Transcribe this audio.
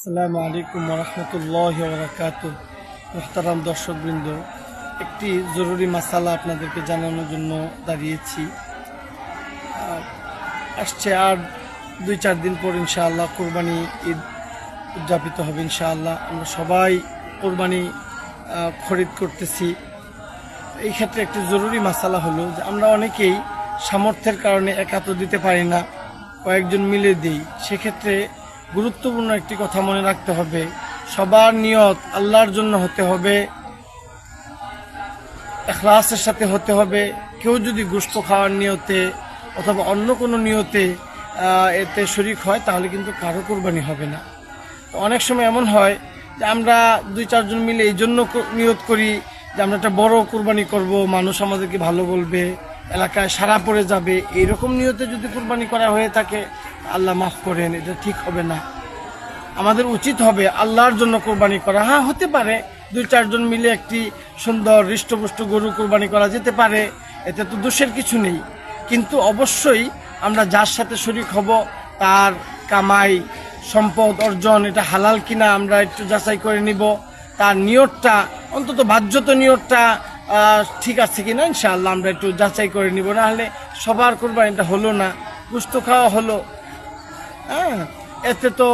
আসসালামু আলাইকুম ওরহমতুল্লাহ বারাকাতুহু। মুহতারাম দর্শকবৃন্দ, একটি জরুরি মাসালা আপনাদেরকে জানানোর জন্য দাঁড়িয়েছি। আসছে আর 2-4 দিন পর ইনশাআল্লাহ কোরবানি ঈদ উদযাপিত হবে ইনশাআল্লাহ। আমরা সবাই কোরবানি খরিদ করতেছি। এই ক্ষেত্রে একটি জরুরি মাসালা হলো যে আমরা অনেকেই সামর্থ্যের কারণে একা তো দিতে পারি না, কয়েকজন মিলে দিই। সেক্ষেত্রে গুরুত্বপূর্ণ একটি কথা মনে রাখতে হবে, সবার নিয়ত আল্লাহর জন্য হতে হবে, ইখলাসের সাথে হতে হবে। কেউ যদি গোশত খাওয়ার নিয়তে অথবা অন্য কোনো নিয়তে এতে শরিক হয় তাহলে কিন্তু কারো কোরবানি হবে না। তো অনেক সময় এমন হয় যে আমরা 2-4 জন মিলে এই জন্য নিয়ত করি যে আমরা একটা বড় কোরবানি করব, মানুষ আমাদেরকে ভালো বলবে, এলাকায় সারা পড়ে যাবে। এইরকম নিয়তে যদি কোরবানি করা হয়ে থাকে আল্লাহ মাফ করেন, এটা ঠিক হবে না। আমাদের উচিত হবে আল্লাহর জন্য কোরবানি করা। হ্যাঁ, হতে পারে 2-4 জন মিলে একটি সুন্দর হৃষ্টপুষ্ট গরু কোরবানি করা যেতে পারে, এতে তো দোষের কিছু নেই। কিন্তু অবশ্যই আমরা যার সাথে শরীক হব তার কামাই সম্পদ অর্জন এটা হালাল কিনা আমরা একটু যাচাই করে নিব। তার নিয়তটা অন্তত বাহ্যত নিয়তটা ঠিক আছে কিনা ইনশাআল্লাহ আমরা একটু যাচাই করে নিব। না হলে সবার কোরবানিটা হলো না, গোশত খাওয়া হলো, হ্যাঁ, এতে তো